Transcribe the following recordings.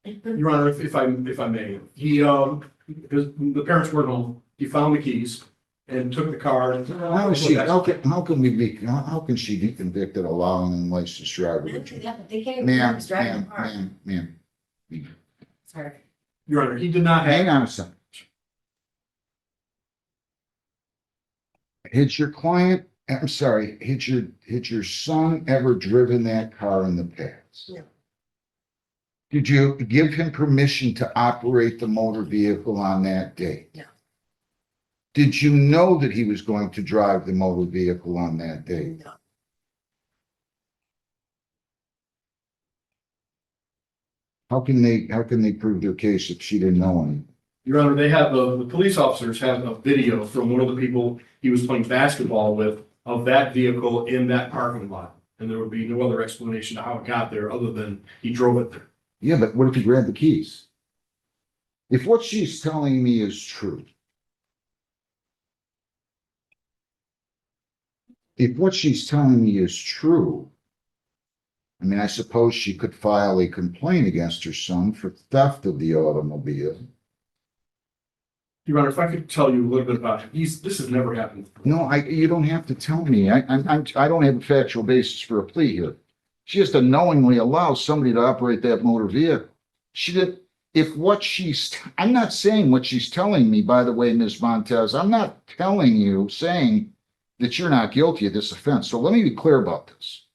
Your Honor, if I may, because the parents weren't home, he found the keys and took the car. And How is she, how can she be convicted of allowing an unlicensed driver? They can't even Ma'am, driving the car. ma'am. Sorry. Your Honor, he did not Hang have, on a second. Had your client, I'm sorry, had your son ever driven that car in the past? No. Did you give him permission to operate the motor vehicle on that day? No. Did you know that he was going to drive the motor vehicle on that day? No. How can they prove their case if she didn't know anything? Your Honor, they have, the police officers have a video from one of the people he was playing basketball with of that vehicle in that parking lot. And there would be no other explanation to how it got there other than he drove it there. Yeah, but what if he grabbed the keys? If what she's telling me is true, I mean, I suppose she could file a complaint against her son for theft of the automobile. Your Honor, if I could tell you a little bit about him, this has never happened. No, you don't have to tell me. I don't have a factual basis for a plea here. She has to knowingly allow somebody to operate that motor vehicle. I'm not saying what she's telling me, by the way, Ms. Montez. I'm not saying that you're not guilty of this offense. So let me be clear about this.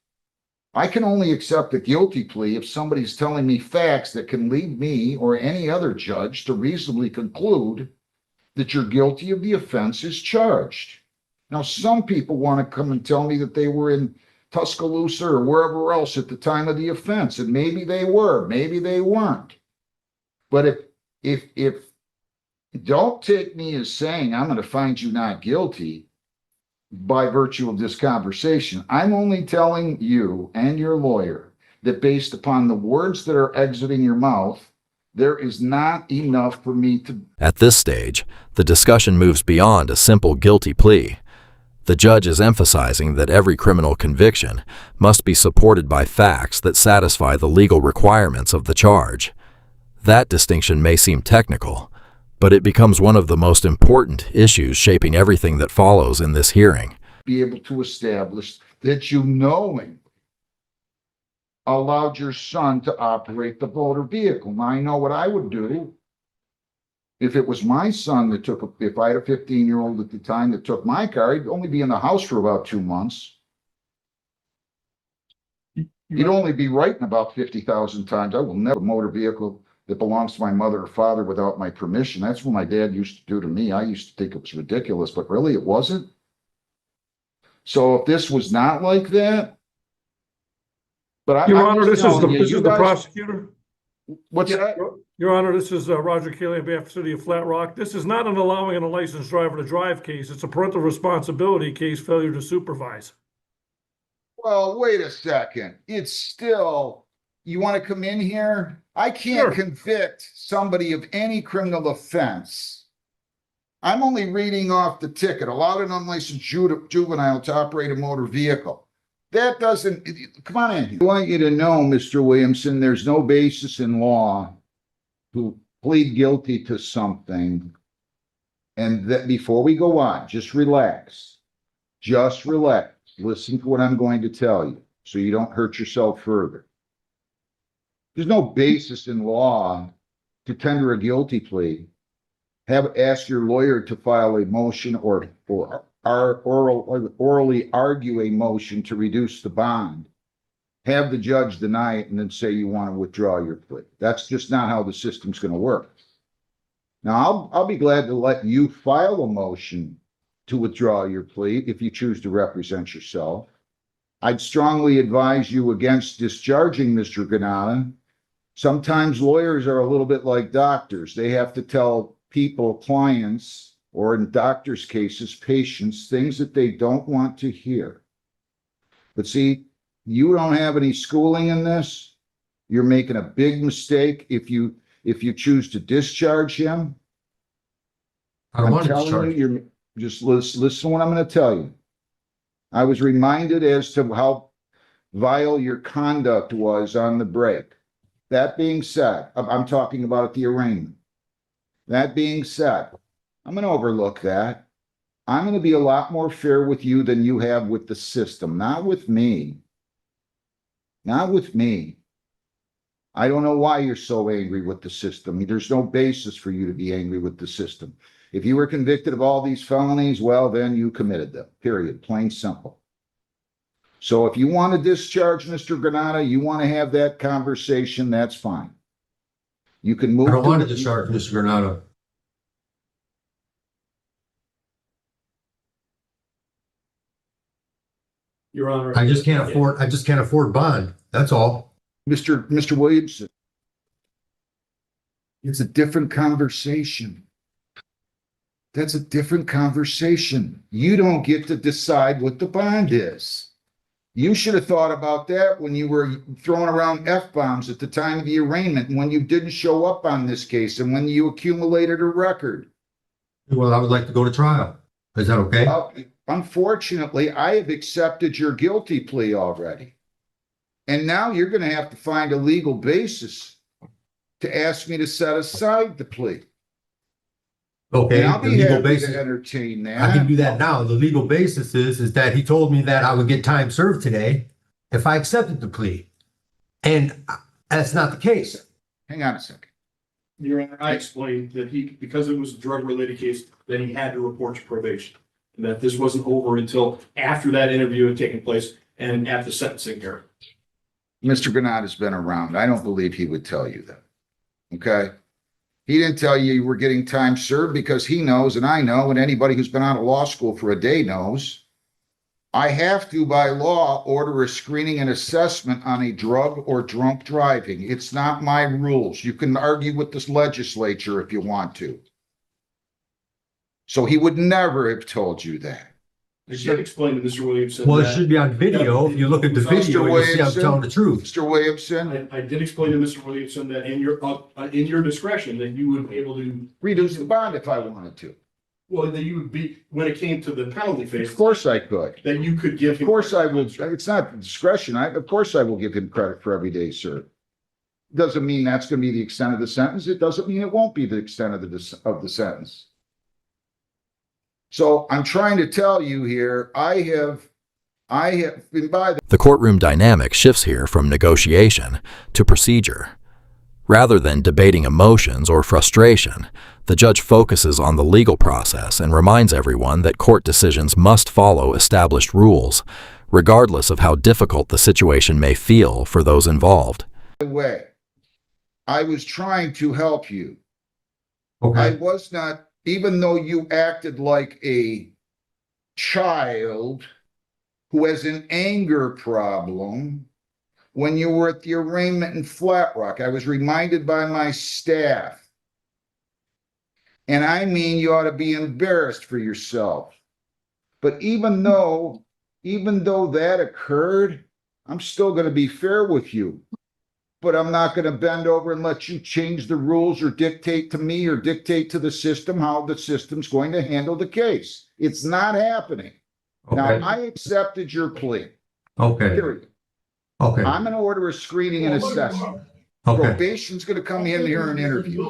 I can only accept a guilty plea if somebody's telling me facts that can lead me or any other judge to reasonably conclude that you're guilty of the offense as charged. Now, some people want to come and tell me that they were in Tuscaloosa or wherever else at the time of the offense, and maybe they were, maybe they weren't. But if don't take me as saying I'm going to find you not guilty by virtue of this conversation. I'm only telling you and your lawyer that based upon the words that are exiting your mouth, there is not enough for me to. At this stage, the discussion moves beyond a simple guilty plea. The judge is emphasizing that every criminal conviction must be supported by facts that satisfy the legal requirements of the charge. That distinction may seem technical, but it becomes one of the most important issues shaping everything that follows in this hearing. Be able to establish that you knowingly allowed your son to operate the motor vehicle. Now, I know what I would do if it was my son that if I had a 15-year-old at the time that took my car, he'd only be in the house for about 2 months. He'd only be writing about 50,000 times. I will never motor vehicle that belongs to my mother or father without my permission. That's what my dad used to do to me. I used to think it was ridiculous, but really it wasn't. So if this was not like that, but Your Honor, this is the prosecutor. What's that? Your Honor, this is Roger Keeley on behalf of the City of Flat Rock. This is not an allowing an unlicensed driver to drive case. It's a parental responsibility case, failure to supervise. Well, wait a second. It's still, you want to come in here? I can't convict somebody of any criminal offense. I'm only reading off the ticket. Allowed an unlicensed juvenile to operate a motor vehicle. That doesn't, come on in. I want you to know, Mr. Williamson, there's no basis in law to plead guilty to something. And that before we go on, just relax. Just relax. Listen to what I'm going to tell you so you don't hurt yourself further. There's no basis in law to tender a guilty plea. Ask your lawyer to file a motion or orally argue a motion to reduce the bond. Have the judge deny it and then say you want to withdraw your plea. That's just not how the system's going to work. Now, I'll be glad to let you file a motion to withdraw your plea if you choose to represent yourself. I'd strongly advise you against discharging Mr. Granada. Sometimes lawyers are a little bit like doctors. They have to tell people, clients, or in doctors' cases, patients, things that they don't want to hear. But see, you don't have any schooling in this. You're making a big mistake if you choose to discharge him. I don't want to discharge. You're just listen to what I'm going to tell you. I was reminded as to how vile your conduct was on the break. That being said, I'm talking about the arraignment. That being said, I'm going to overlook that. I'm going to be a lot more fair with you than you have with the system, not with me. Not with me. I don't know why you're so angry with the system. There's no basis for you to be angry with the system. If you were convicted of all these felonies, well, then you committed them, period, plain simple. So if you want to discharge Mr. Granata, you want to have that conversation, that's fine. You can move. I don't want to discharge Mr. Granado. Your Honor. I just can't afford bond. That's all. Mr. Williamson. It's a different conversation. That's a different conversation. You don't get to decide what the bond is. You should have thought about that when you were throwing around F-bombs at the time of the arraignment, and when you didn't show up on this case, and when you accumulated a record. Well, I would like to go to trial. Is that okay? Unfortunately, I have accepted your guilty plea already. And now you're going to have to find a legal basis to ask me to set aside the plea. Okay, And I'll the be legal happy basis. to entertain that. I can do that now. The legal basis is that he told me that I would get time served today if I accepted the plea. And that's not the case. Hang on a second. Your Honor, I explained that because it was a drug-related case, that he had to report to probation. And that this wasn't over until after that interview had taken place and at the sentencing hearing. Mr. Granat has been around. I don't believe he would tell you that. Okay? He didn't tell you were getting time served because he knows, and I know, and anybody who's been out of law school for a day knows, I have to, by law, order a screening and assessment on a drug or drunk driving. It's not my rules. You can argue with this legislature if you want to. So he would never have told you that. I did explain to Mr. Williamson. Well, it that- should be on video. If you look at the Mr. video, you see I'm Williamson? telling the truth. Mr. Williamson, I did explain to Mr. Williamson that in your discretion, that you would be able to, reduce the bond if I wanted to. well, that you would be, when it came to the penalty phase, Of course I could. that you could give Of him. course I will. It's not discretion. Of course I will give him credit for every day served. Doesn't mean that's going to be the extent of the sentence. It doesn't mean it won't be the extent of the sentence. So I'm trying to tell you here, I have been by the The courtroom dynamic shifts here from negotiation to procedure. Rather than debating emotions or frustration, the judge focuses on the legal process and reminds everyone that court decisions must follow established rules, regardless of how difficult the situation may feel for those involved. way. I was trying to help you. I Okay. was not, even though you acted like a child who has an anger problem, when you were at the arraignment in Flat Rock, I was reminded by my staff. And I mean, you ought to be embarrassed for yourself. But even though that occurred, I'm still going to be fair with you. But I'm not going to bend over and let you change the rules or dictate to me or dictate to the system how the system's going to handle the case. It's not happening. Now, Okay. I accepted your plea, Okay. period. Okay. I'm going to order a screening and assessment. Okay. Probation's going to come in here and interview.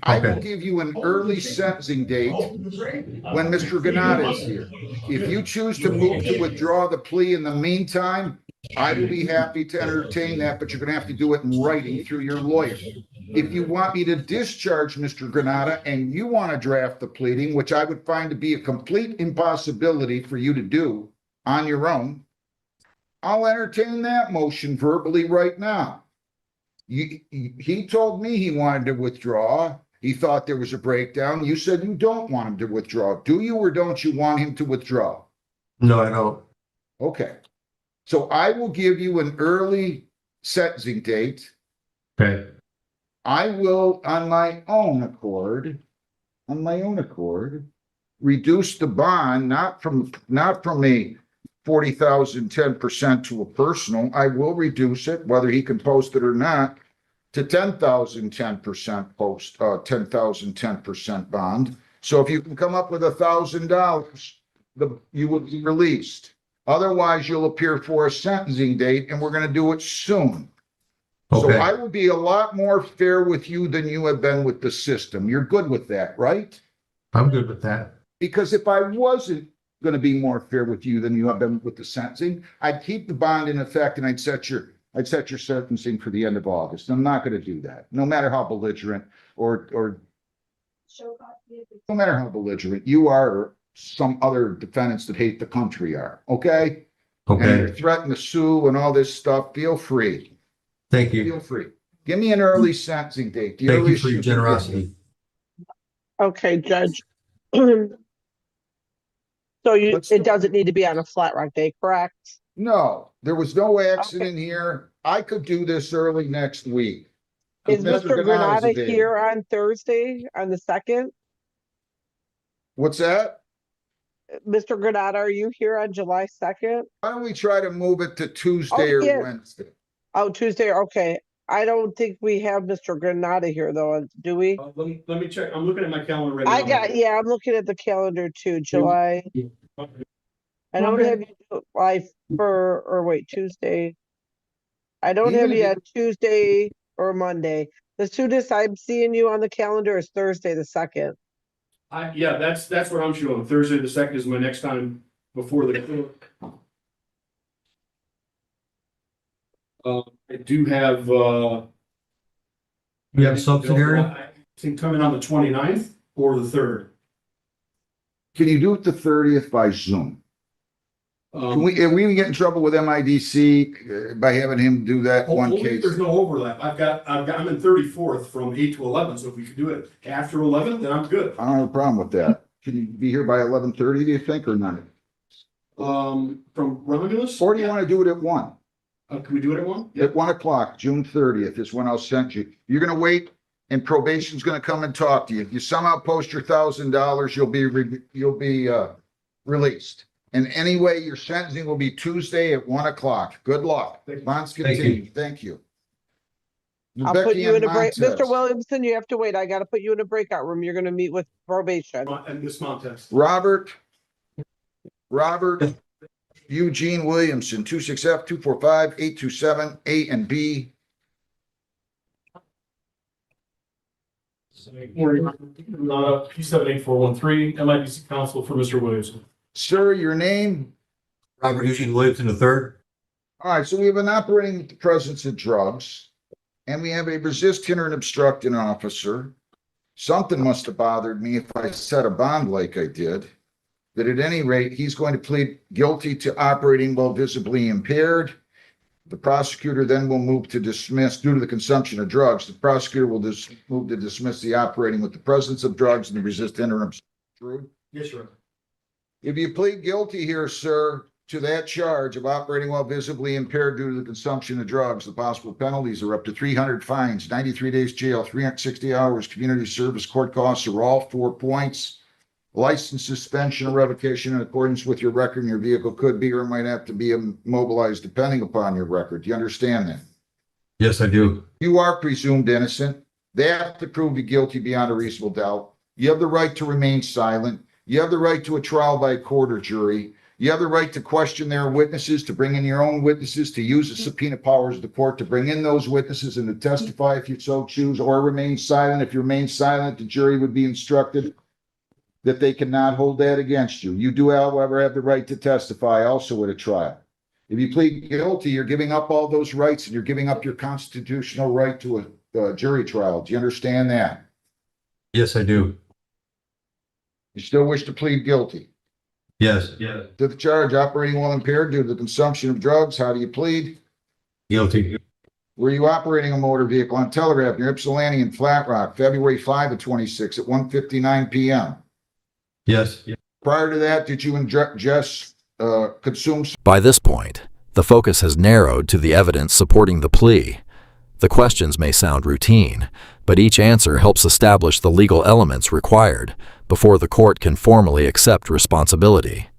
I will Okay. give you an early sentencing date when Mr. Granata is here. If you choose to move to withdraw the plea in the meantime, I will be happy to entertain that, but you're going to have to do it in writing through your lawyer. If you want me to discharge Mr. Granata and you want to draft the pleading, which I would find to be a complete impossibility for you to do on your own, I'll entertain that motion verbally right now. He told me he wanted to withdraw. He thought there was a breakdown. You said you don't want him to withdraw. Do you or don't you want him to withdraw? No, I don't. Okay. So I will give you an early sentencing date. Okay. I will, on my own accord, reduce the bond, not from a 40,000, 10% to a personal. I will reduce it, whether he can post it or not, to 10,000, 10% post, 10,000, 10% bond. So if you can come up with $1,000, you will be released. Otherwise, you'll appear for a sentencing date, and we're going to do it soon. So Okay. I will be a lot more fair with you than you have been with the system. You're good with that, right? I'm good with that. Because if I wasn't going to be more fair with you than you have been with the sentencing, I'd keep the bond in effect and I'd set your sentencing for the end of August. I'm not going to do that, no matter how belligerent or no matter how belligerent you are or some other defendants that hate the country are. Okay? And you're Okay. threatening to sue and all this stuff. Feel free. Thank you. Feel free. Give me an early sentencing date. The Thank you earliest for your can get. generosity. Okay, Judge. So Let's- it doesn't need to be on a flat rock day, correct? No, there was no accident here. I could do this early next week. Is Mr. Mr. Granada's Granada available. here on Thursday, on the 2nd? What's that? Mr. Granada, are you here on July 2nd? Why don't we try to move it to Tuesday Oh, or yeah. Wednesday? Oh, Tuesday, okay. I don't think we have Mr. Granada here though, do we? Let me check. I'm looking at my calendar right now. Yeah, I'm looking at the calendar too, July. I don't have you July Tuesday. I don't have Even you if on Tuesday or Monday. The soonest I'm seeing you on the calendar is Thursday, the 2nd. Yeah, that's what I'm showing. Thursday the 2nd is my next time before the. I do have, You have a subsidiary? I think coming on the 29th or the 3rd. Can you do it the 30th by Zoom? Can we get in trouble with MIDC by having him do that one Only if case? there's no overlap. I'm in 34th from 8 to 11, so if we could do it after 11, then I'm good. I don't have a problem with that. Can you be here by 11:30, do you think, or not? From Romulus? Or do you want to do it at 1? Can we do it at 1? At 1 o'clock, June 30th is when I'll send you. You're gonna wait and probation's gonna come and talk to you. If you somehow post your $1,000, you'll be released. And anyway, your sentencing will be Tuesday at 1 o'clock. Good luck. Thank you. Bonds Thank you. continue. Thank you. I'll put you in a break. Montez. Mr. Williamson, you have to wait. I gotta put you in a breakout room. You're gonna meet with probation. And Miss Montez. Robert Eugene Williamson, 26F 245-827 A and B. P78413, MIDC counsel for Mr. Williamson. Sir, your name? Robert Eugene Williamson III. All right, so we have an operating with the presence of drugs, and we have a resist, hinder, and obstruct an officer. Something must have bothered me if I set a bond like I did. That at any rate, he's going to plead guilty to operating while visibly impaired. The prosecutor then will move to dismiss due to the consumption of drugs. The prosecutor will move to dismiss the operating with the presence of drugs and the resist, hinder, and obstruct. True? Yes, sir. If you plead guilty here, sir, to that charge of operating while visibly impaired due to the consumption of drugs, the possible penalties are up to 300 fines, 93 days jail, 360 hours community service, court costs are all 4 points. License suspension or revocation in accordance with your record, and your vehicle could be or might have to be immobilized depending upon your record. Do you understand that? Yes, I do. You are presumed innocent. They have to prove you guilty beyond a reasonable doubt. You have the right to remain silent. You have the right to a trial by court or jury. You have the right to question their witnesses, to bring in your own witnesses, to use the subpoena powers of the court to bring in those witnesses and to testify if you so choose, or remain silent. If you remain silent, the jury would be instructed that they cannot hold that against you. You do, however, have the right to testify also at a trial. If you plead guilty, you're giving up all those rights and you're giving up your constitutional right to a jury trial. Do you understand that? Yes, I do. You still wish to plead guilty Yes. to the charge operating while impaired due to the consumption of drugs? How do you plead? Guilty. Were you operating a motor vehicle on Telegraph near Ypsilanti and Flat Rock, February 5 of 26 at 1:59 p.m.? Yes. Prior to that, did you ingest, consume? By this point, the focus has narrowed to the evidence supporting the plea. The questions may sound routine, but each answer helps establish the legal elements required before the court can formally accept responsibility.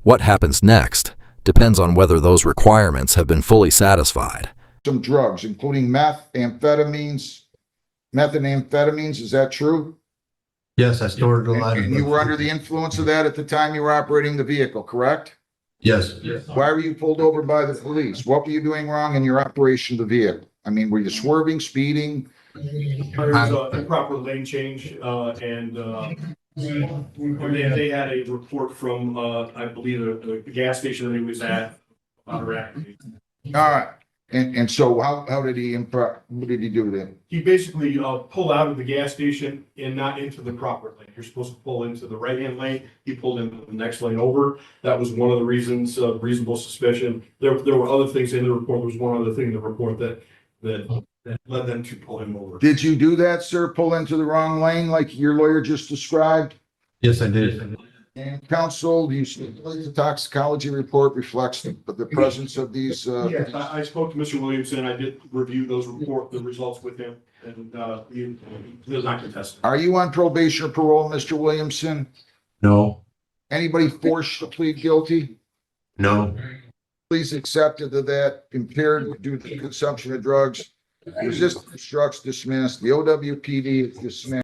What happens next depends on whether those requirements have been fully satisfied. Some drugs, including meth and amphetamines. Is that true? Yes, I stored a lot of. And you were under the influence of that at the time you were operating the vehicle, correct? Yes. Why were you pulled over by the police? What were you doing wrong in your operation of the vehicle? I mean, were you swerving, speeding? There was an improper lane change, and they had a report from, I believe, the gas station that he was at about a accident. All right. And so how did he what did he do then? He basically pulled out of the gas station and not into the proper lane. You're supposed to pull into the right-hand lane. He pulled into the next lane over. That was one of the reasons of reasonable suspicion. There were other things in the report. There was one other thing in the report that led them to pull him over. Did you do that, sir? Pull into the wrong lane like your lawyer just described? Yes, I did. And counsel, do you believe the toxicology report reflects the presence of these? Yes, I spoke to Mr. Williamson. I did review the results with him, and he does not contest it. Are you on probation or parole, Mr. Williamson? No. Anybody forced to plead guilty? No. Please accept it that impaired due to consumption of drugs. Resistant obstructs dismissed. The OWPD is dismissed.